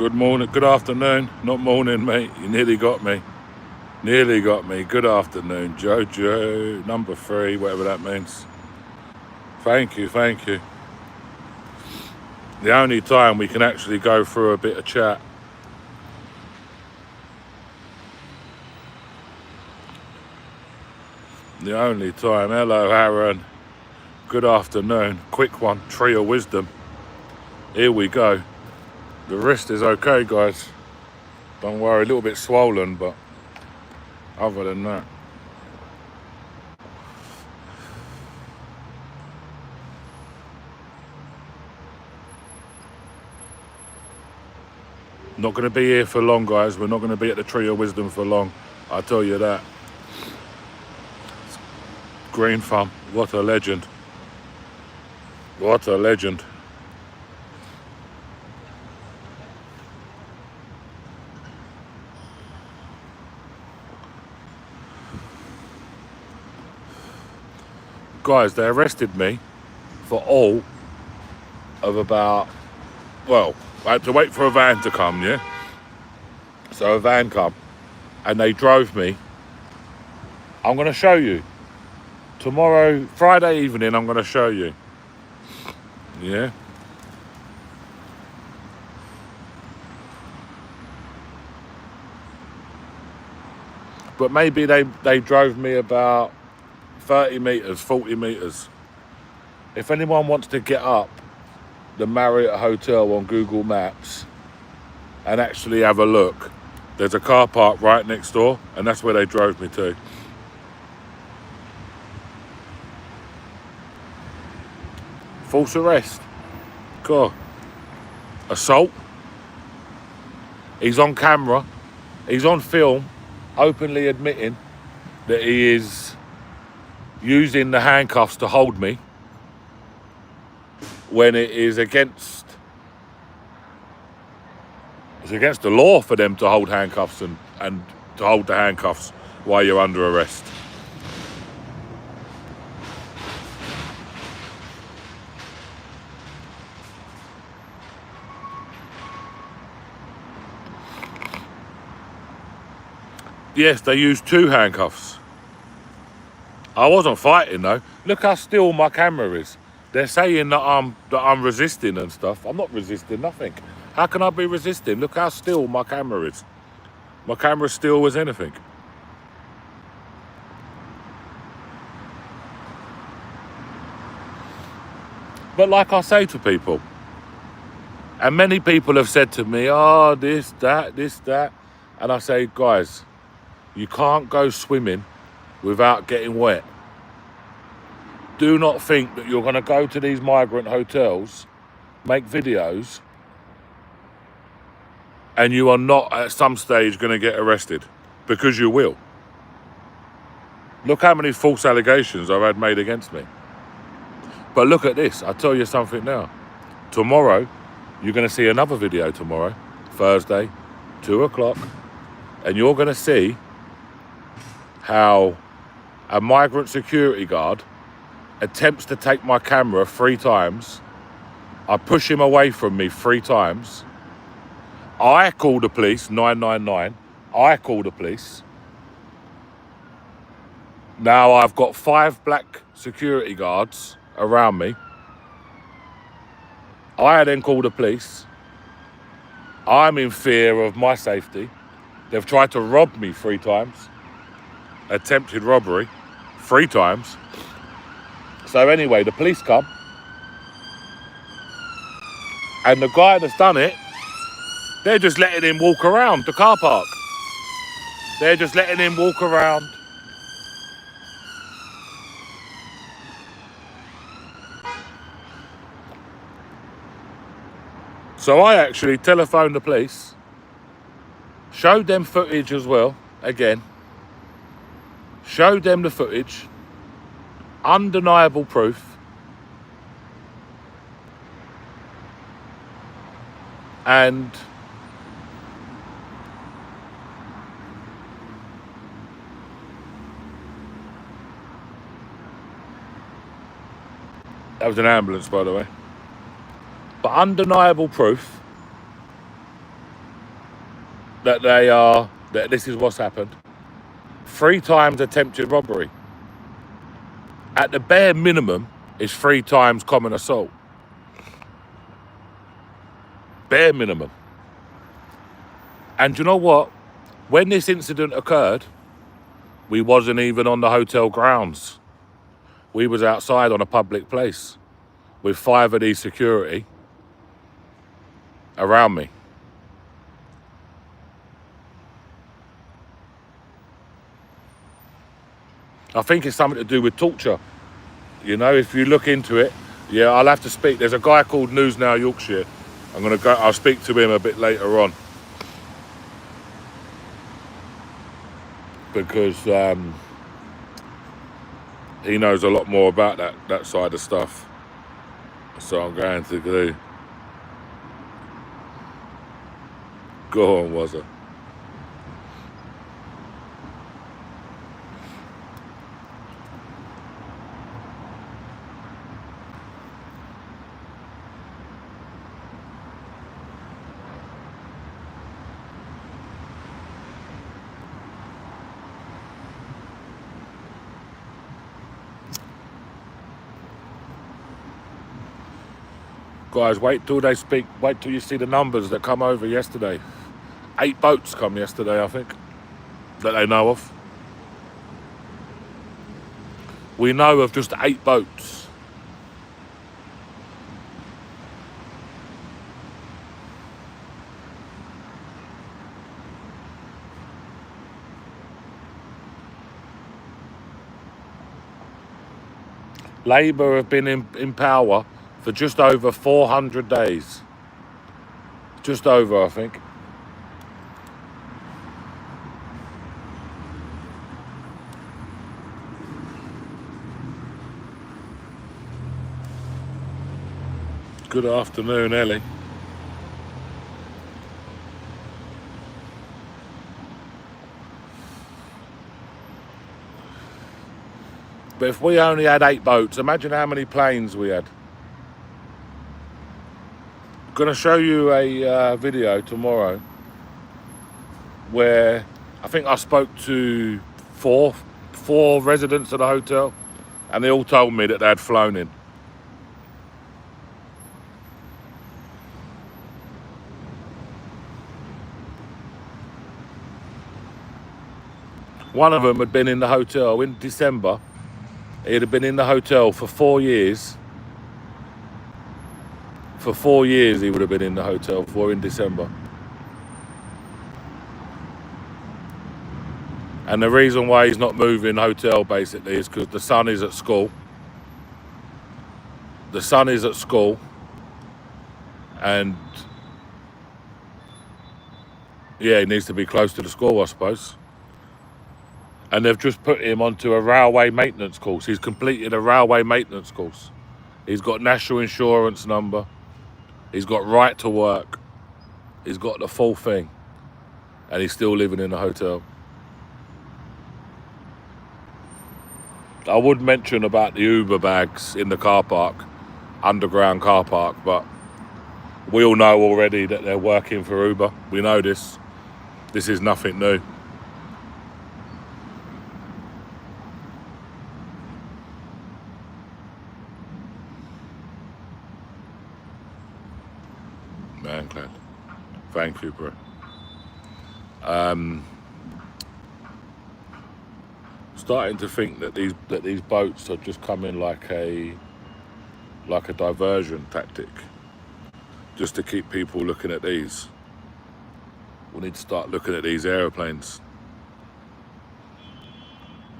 Good morning, good afternoon. Not morning, mate. You nearly got me. Nearly got me. Good afternoon, Jojo. Number 3, whatever that means. Thank you, thank you. The only time we can actually go through a bit of chat. The only time. Hello, Aaron. Good afternoon. Quick one. Tree of Wisdom. Here we go. The wrist is okay, guys. Don't worry, a little bit swollen, but other than that. Not going to be here for long, guys. We're not going to be at the Tree of Wisdom for long. I'll tell you that. Green Thumb, what a legend. What a legend. Guys, they arrested me for all of about, well, I had to wait for a van to come, yeah? So a van come, and they drove me. I'm going to show you. Tomorrow, Friday evening, I'm going to show you. Yeah? But maybe they drove me about 30 metres, 40 metres. If anyone wants to get up the Marriott Hotel on Google Maps and actually have a look, there's a car park right next door, and that's where they drove me to. False arrest. Cool. Assault. He's on camera. He's on film, openly admitting that he is using the handcuffs to hold me when it is against the law for them to hold handcuffs and to hold the handcuffs while you're under arrest. Yes, they used 2 handcuffs. I wasn't fighting though. Look how still my camera is. They're saying that I'm resisting and stuff. I'm not resisting nothing. How can I be resisting? Look how still my camera is. My camera's still as anything. But like I say to people, and many people have said to me, oh, this, that. And I say, guys, you can't go swimming without getting wet. Do not think that you're going to go to these migrant hotels, make videos, and you are not at some stage going to get arrested, because you will. Look how many false allegations I've had made against me. But look at this, I'll tell you something now. Tomorrow, you're going to see another video tomorrow, Thursday, 2 o'clock, and you're going to see how a migrant security guard attempts to take my camera 3 times. I push him away from me 3 times. I call the police, 999. I call the police. Now I've got 5 black security guards around me. I then call the police. I'm in fear of my safety. They've tried to rob me 3 times. Attempted robbery 3 times. So anyway, the police come, and the guy that's done it, they're just letting him walk around the car park. They're just letting him walk around. So I actually telephoned the police, showed them footage as well, again, showed them the footage, undeniable proof, and that was an ambulance, by the way, but undeniable proof that this is what's happened. 3 times attempted robbery. At the bare minimum, it's 3 times common assault. Bare minimum. And you know what? When this incident occurred, we wasn't even on the hotel grounds. We was outside on a public place with 5 of these security around me. I think it's something to do with torture. You know, if you look into it, yeah, I'll have to speak. There's a guy called News Now Yorkshire. I'll speak to him a bit later on. Because he knows a lot more about that side of stuff. So I'm going to do. Go on, was it? Guys, wait till they speak. Wait till you see the numbers that come over yesterday. 8 boats come yesterday, I think, that they know of. We know of just 8 boats. Labour have been in power for just over 400 days. Just over, I think. Good afternoon, Ellie. But if we only had 8 boats, imagine how many planes we had. I'm going to show you a video tomorrow where I think I spoke to four residents of the hotel, and they all told me that they had flown in. One of them had been in the hotel in December. He had been in the hotel for 4 years. For 4 years he would have been in the hotel for in December. And the reason why he's not moving hotel basically is because the son is at school. The son is at school. And yeah, he needs to be close to the school, I suppose. And they've just put him onto a railway maintenance course. He's completed a railway maintenance course. He's got national insurance number. He's got right to work. He's got the full thing. And he's still living in a hotel. I would mention about the Uber bags in the car park, underground car park, but we all know already that they're working for Uber. We know this. This is nothing new. Man, Clad. Thank you, bro. Starting to think that these boats are just coming like a diversion tactic, just to keep people looking at these. We need to start looking at these aeroplanes.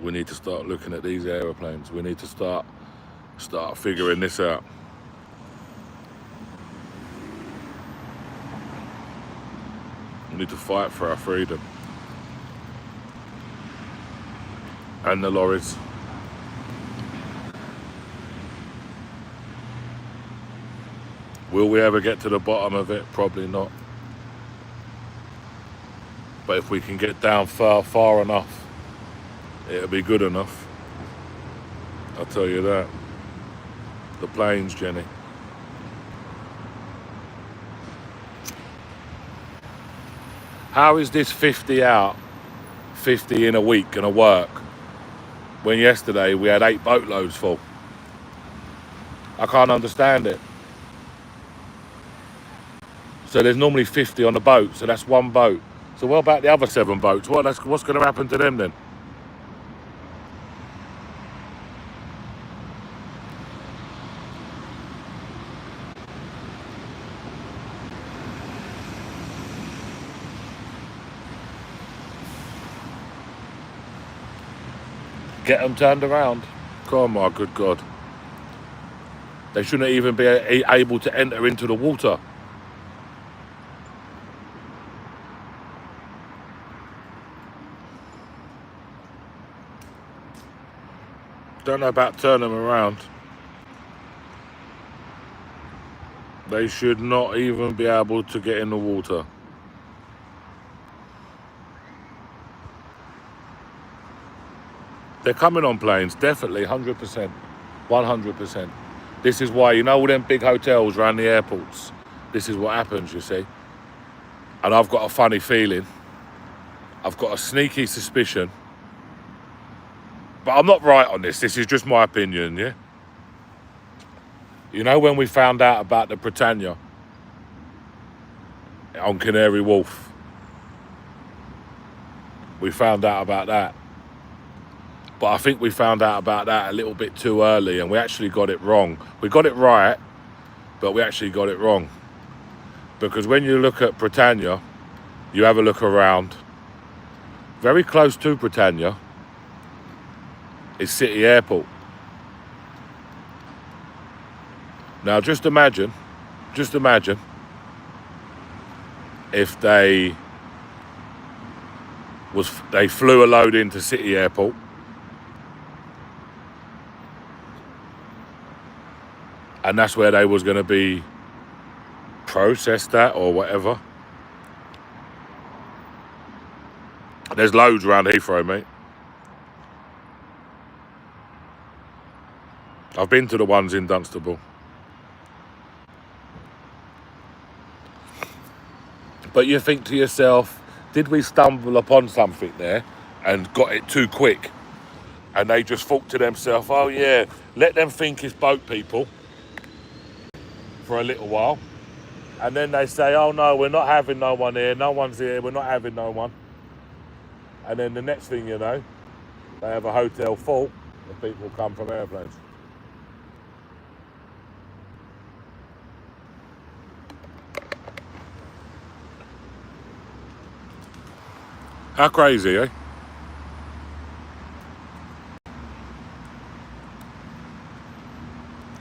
We need to start looking at these aeroplanes. We need to start figuring this out. We need to fight for our freedom. And the lorries. Will we ever get to the bottom of it? Probably not. But if we can get down far enough, it'll be good enough. I'll tell you that. The planes, Jenny. How is this 50 out, 50 in a week gonna work when yesterday we had 8 boatloads full? I can't understand it. So there's normally 50 on the boat, so that's one boat. So what about the other 7 boats? What's going to happen to them then? Get them turned around. Oh my good God. They shouldn't even be able to enter into the water. Don't know about turning them around. They should not even be able to get in the water. They're coming on planes, definitely, 100%, 100%. This is why, you know all them big hotels around the airports, this is what happens, you see. And I've got a funny feeling, I've got a sneaky suspicion, but I'm not right on this is just my opinion, yeah? You know when we found out about the Britannia on Canary Wharf? We found out about that. But I think we found out about that a little bit too early and we actually got it wrong. We got it right, but we actually got it wrong. Because when you look at Britannia, you have a look around. Very close to Britannia is City Airport. Now just imagine if they flew a load into City Airport and that's where they was going to be processed at or whatever. There's loads around Heathrow, mate. I've been to the ones in Dunstable. But you think to yourself, did we stumble upon something there and got it too quick? And they just thought to themselves, oh yeah, let them think it's boat people for a little while. And then they say, oh no, we're not having no one here. No one's here. We're not having no one. And then the next thing you know, they have a hotel full of people come from airplanes. How crazy, eh?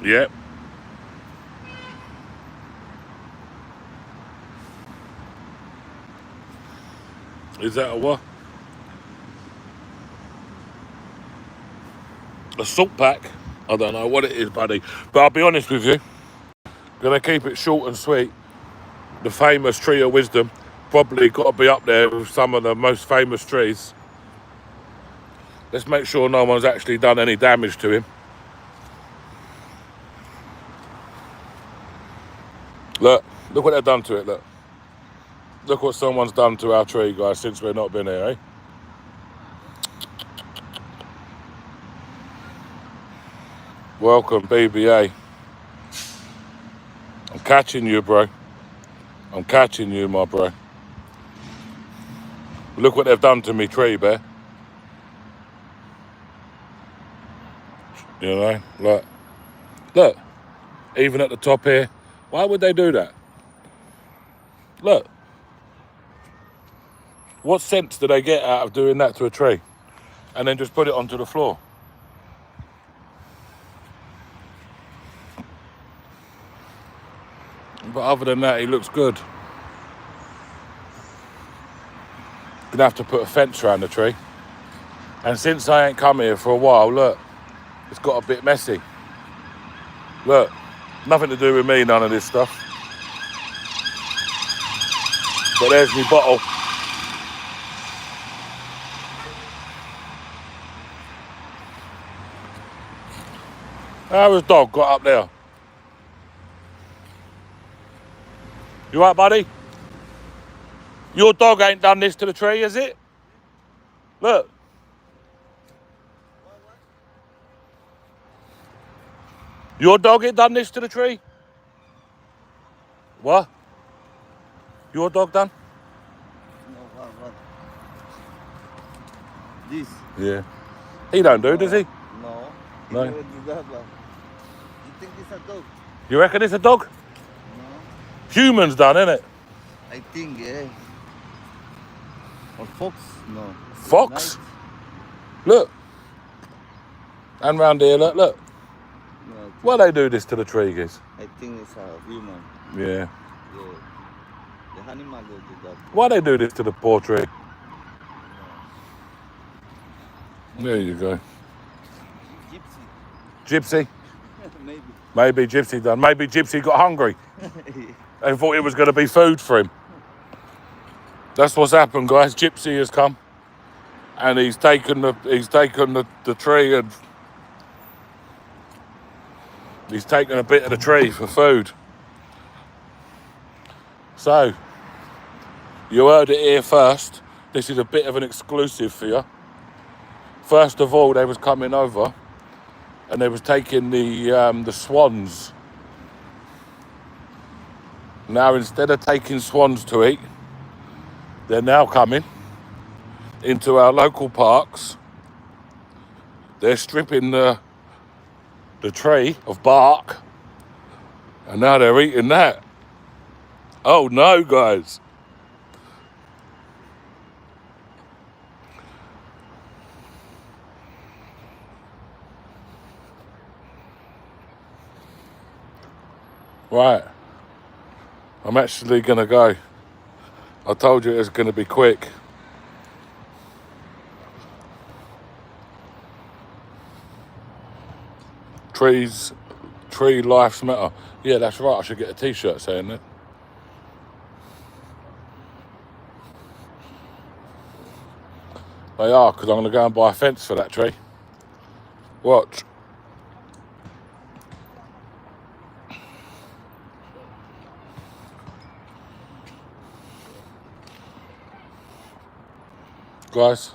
Yep. Is that a what? A salt pack? I don't know what it is, buddy. But I'll be honest with you. Gonna keep it short and sweet. The famous tree of wisdom. Probably got to be up there with some of the most famous trees. Let's make sure no one's actually done any damage to him. Look what they've done to it, look. Look what someone's done to our tree, guys, since we've not been here, eh? Welcome, BBA. I'm catching you, bro. I'm catching you, my bro. Look what they've done to me, tree bear. You know, look, even at the top here. Why would they do that? Look. What sense do they get out of doing that to a tree? And then just put it onto the floor? But other than that, he looks good. Gonna have to put a fence around the tree. And since I ain't come here for a while, look, it's got a bit messy. Look, nothing to do with me, none of this stuff. But there's my bottle. How has dog got up there? You right, buddy? Your dog ain't done this to the tree, has it? Look. Your dog ain't done this to the tree? What? Your dog done? No, what? This? Yeah. He don't do, does he? No. No. He never do that, but you think it's a dog? You reckon it's a dog? No. Humans done, innit? I think, yeah. Or fox? No. Fox? Night? Look. And round here, look. No, Why they do this to the tree, guys? I think it's a human. Yeah. The animal will do that. Why they do this to the poor tree? There you go. Gypsy. Gypsy? Maybe. Maybe Gypsy done. Maybe Gypsy got hungry and thought it was going to be food for him. That's what's happened, guys. Gypsy has come and he's taken the tree and he's taken a bit of the tree for food. So, you heard it here first. This is a bit of an exclusive for you. First of all, they was coming over and they was taking the swans. Now, instead of taking swans to eat, they're now coming into our local parks. They're stripping the tree of bark and now they're eating that. Oh no, guys. Right. I'm actually going to go. I told you it was going to be quick. Tree lives matter. Yeah, that's right. I should get a t-shirt saying that. They are, because I'm going to go and buy a fence for that tree. Watch. Guys.